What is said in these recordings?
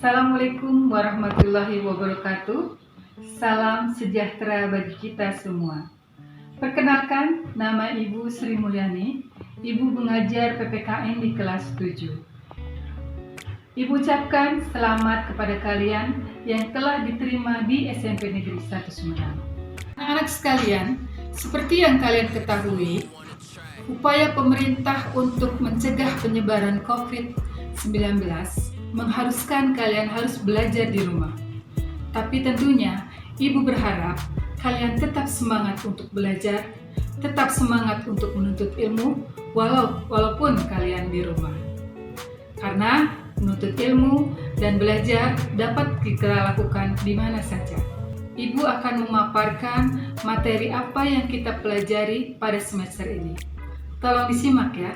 Assalamualaikum warahmatullahi wabarakatuh. Salam sejahtera bagi kita semua. Perkenalkan, nama Ibu Sri Mulyani, Ibu pengajar PPKN di kelas 7. Ibu ucapkan selamat kepada kalian yang telah diterima di SMP Negeri 1 Sumedang. Anak-anak sekalian, seperti yang kalian ketahui, upaya pemerintah untuk mencegah penyebaran COVID-19 mengharuskan kalian harus belajar di rumah. Tapi tentunya, Ibu berharap kalian tetap semangat untuk belajar, tetap semangat untuk menuntut ilmu, walaupun kalian di rumah. Karena menuntut ilmu dan belajar dapat kita lakukan di mana saja. Ibu akan memaparkan materi apa yang kita pelajari pada semester ini. Tolong disimak ya.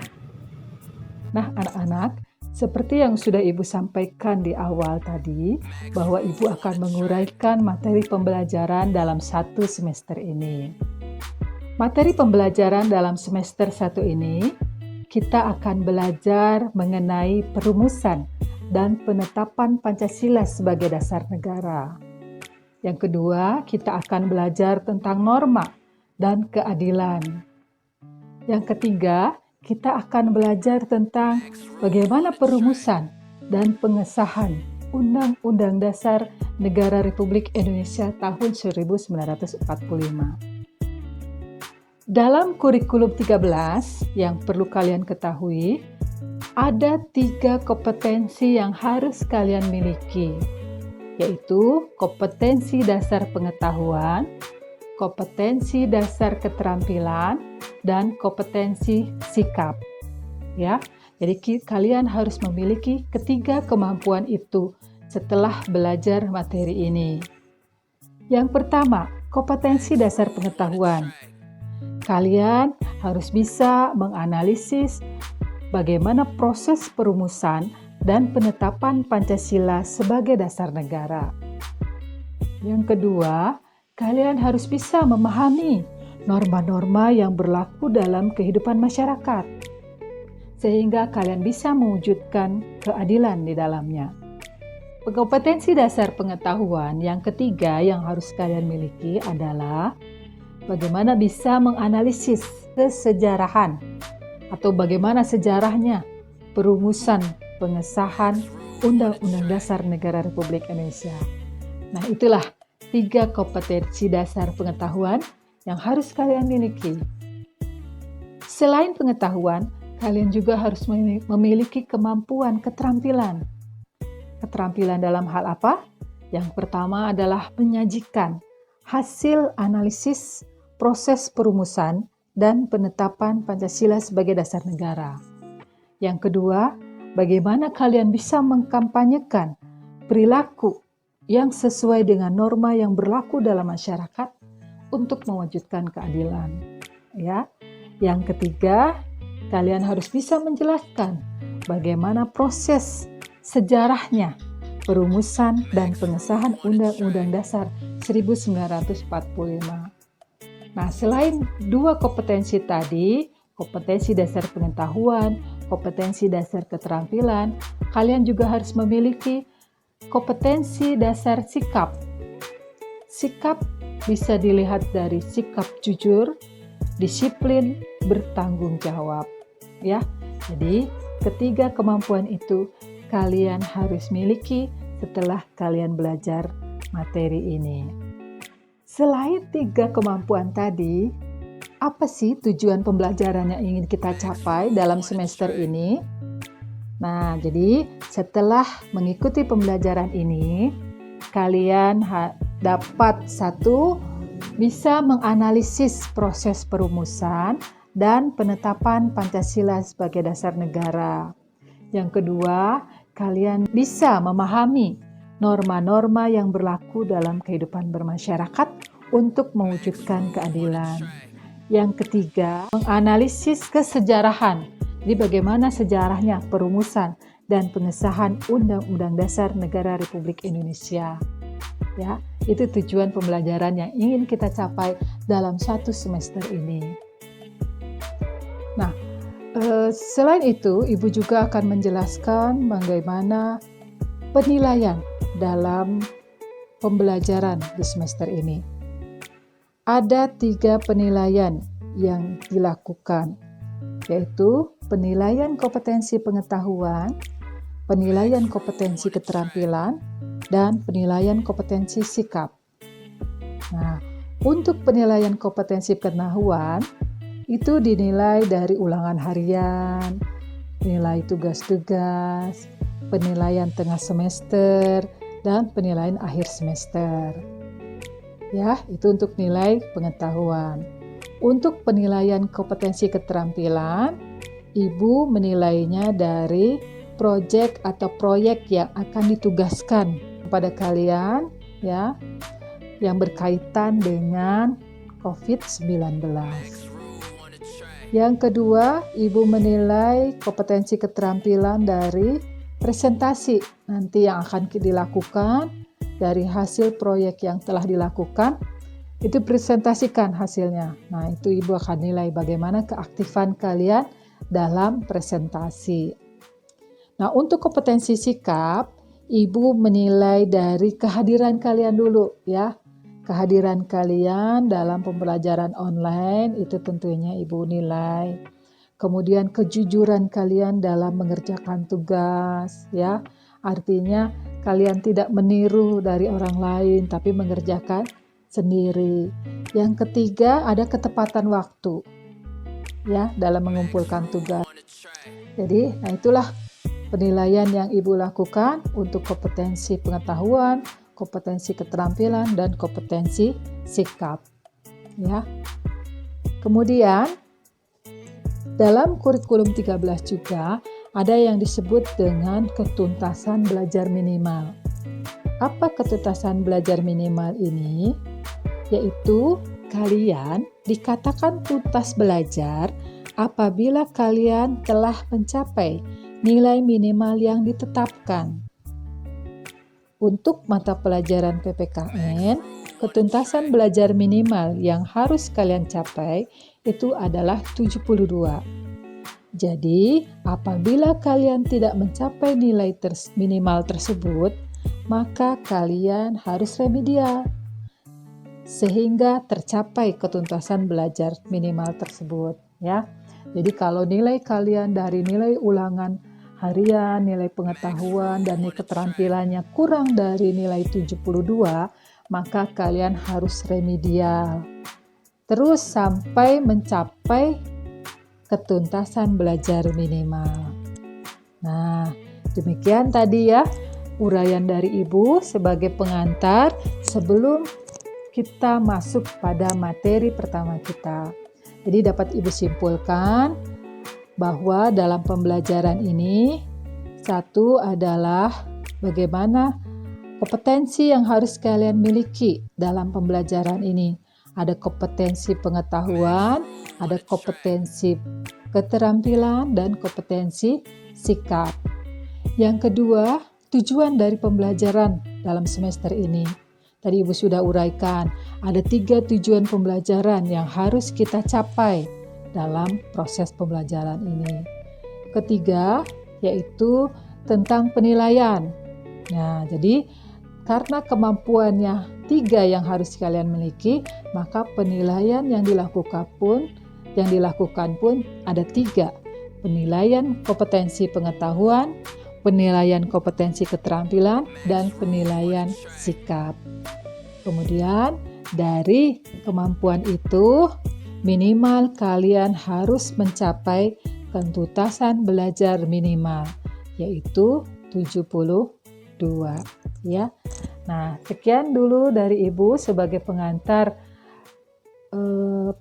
Nah, anak-anak, seperti yang sudah Ibu sampaikan di awal tadi, bahwa Ibu akan menguraikan materi pembelajaran dalam satu semester ini. Materi pembelajaran dalam semester 1 ini, kita akan belajar mengenai perumusan dan penetapan Pancasila sebagai dasar negara. Yang kedua, kita akan belajar tentang norma dan keadilan. Yang ketiga, kita akan belajar tentang bagaimana perumusan dan pengesahan Undang-Undang Dasar Negara Republik Indonesia tahun 1945. Dalam kurikulum 13 yang perlu kalian ketahui, ada 3 kompetensi yang harus kalian miliki, yaitu kompetensi dasar pengetahuan, kompetensi dasar keterampilan, dan kompetensi sikap. Ya, jadi kalian harus memiliki ketiga kemampuan itu setelah belajar materi ini. Yang pertama, kompetensi dasar pengetahuan. Kalian harus bisa menganalisis bagaimana proses perumusan dan penetapan Pancasila sebagai dasar negara. Yang kedua, kalian harus bisa memahami norma-norma yang berlaku dalam kehidupan masyarakat, sehingga kalian bisa mewujudkan keadilan di dalamnya. Kompetensi dasar pengetahuan yang ketiga yang harus kalian miliki adalah bagaimana bisa menganalisis kesejarahan atau bagaimana sejarahnya perumusan pengesahan Undang-Undang Dasar Negara Republik Indonesia. Nah, itulah 3 kompetensi dasar pengetahuan yang harus kalian miliki. Selain pengetahuan, kalian juga harus memiliki kemampuan keterampilan. Keterampilan dalam hal apa? Yang pertama adalah menyajikan hasil analisis proses perumusan dan penetapan Pancasila sebagai dasar negara. Yang kedua, bagaimana kalian bisa mengkampanyekan perilaku yang sesuai dengan norma yang berlaku dalam masyarakat untuk mewujudkan keadilan. Ya. Yang ketiga, kalian harus bisa menjelaskan bagaimana proses sejarahnya perumusan dan pengesahan Undang-Undang Dasar 1945. Nah, selain 2 kompetensi tadi, kompetensi dasar pengetahuan, kompetensi dasar keterampilan, kalian juga harus memiliki kompetensi dasar sikap. Sikap bisa dilihat dari sikap jujur, disiplin, bertanggung jawab. Ya, jadi ketiga kemampuan itu kalian harus miliki setelah kalian belajar materi ini. Selain 3 kemampuan tadi, apa sih tujuan pembelajaran yang ingin kita capai dalam semester ini? Nah, jadi setelah mengikuti pembelajaran ini, kalian dapat bisa menganalisis proses perumusan dan penetapan Pancasila sebagai dasar negara. Yang kedua, kalian bisa memahami norma-norma yang berlaku dalam kehidupan bermasyarakat untuk mewujudkan keadilan. Yang ketiga, menganalisis kesejarahan. Jadi bagaimana sejarahnya perumusan dan pengesahan Undang-Undang Dasar Negara Republik Indonesia. Ya, itu tujuan pembelajaran yang ingin kita capai dalam satu semester ini. Nah, selain itu, Ibu juga akan menjelaskan bagaimana penilaian dalam pembelajaran di semester ini. Ada 3 penilaian yang dilakukan, yaitu penilaian kompetensi pengetahuan, penilaian kompetensi keterampilan, dan penilaian kompetensi sikap. Nah, untuk penilaian kompetensi pengetahuan, itu dinilai dari ulangan harian, nilai tugas-tugas, penilaian tengah semester, dan penilaian akhir semester. Ya, itu untuk nilai pengetahuan. Untuk penilaian kompetensi keterampilan, Ibu menilainya dari proyek atau proyek yang akan ditugaskan kepada kalian, ya, yang berkaitan dengan COVID-19. Yang kedua, Ibu menilai kompetensi keterampilan dari presentasi nanti yang akan dilakukan dari hasil proyek yang telah dilakukan, itu presentasikan hasilnya. Nah, itu Ibu akan nilai bagaimana keaktifan kalian dalam presentasi. Nah, untuk kompetensi sikap, Ibu menilai dari kehadiran kalian dulu, ya. Kehadiran kalian dalam pembelajaran online itu tentunya Ibu nilai. Kemudian kejujuran kalian dalam mengerjakan tugas, ya. Artinya kalian tidak meniru dari orang lain tapi mengerjakan sendiri. Yang ketiga, ada ketepatan waktu, ya, dalam mengumpulkan tugas. Jadi, nah itulah penilaian yang Ibu lakukan untuk kompetensi pengetahuan, kompetensi keterampilan, dan kompetensi sikap, ya. Kemudian dalam kurikulum 13 juga ada yang disebut dengan ketuntasan belajar minimal. Apa ketuntasan belajar minimal ini? Yaitu kalian dikatakan tuntas belajar apabila kalian telah mencapai nilai minimal yang ditetapkan. Untuk mata pelajaran PPKN, ketuntasan belajar minimal yang harus kalian capai itu adalah 72. Jadi, apabila kalian tidak mencapai nilai minimal tersebut, maka kalian harus remedial sehingga tercapai ketuntasan belajar minimal tersebut, ya. Jadi kalau nilai kalian dari nilai ulangan harian, nilai pengetahuan, dan nilai keterampilannya kurang dari nilai 72, maka kalian harus remedial terus sampai mencapai ketuntasan belajar minimal. Nah, demikian tadi ya uraian dari Ibu sebagai pengantar sebelum kita masuk pada materi pertama kita. Jadi dapat Ibu simpulkan bahwa dalam pembelajaran ini, satu adalah bagaimana kompetensi yang harus kalian miliki dalam pembelajaran ini. Ada kompetensi pengetahuan, ada kompetensi keterampilan, dan kompetensi sikap. Yang kedua, tujuan dari pembelajaran dalam semester ini. Tadi Ibu sudah uraikan, ada 3 tujuan pembelajaran yang harus kita capai dalam proses pembelajaran ini. Ketiga, yaitu tentang penilaian. Nah, jadi karena kemampuannya 3 yang harus kalian miliki, maka penilaian yang dilakukan pun ada 3. Penilaian kompetensi pengetahuan, penilaian kompetensi keterampilan, dan penilaian sikap. Kemudian dari kemampuan itu, minimal kalian harus mencapai ketuntasan belajar minimal, yaitu 72. Ya. Nah, sekian dulu dari Ibu sebagai pengantar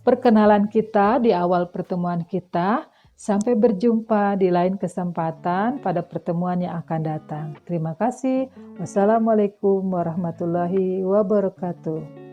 perkenalan kita di awal pertemuan kita. Sampai berjumpa di lain kesempatan pada pertemuan yang akan datang. Terima kasih. Wassalamualaikum warahmatullahi wabarakatuh.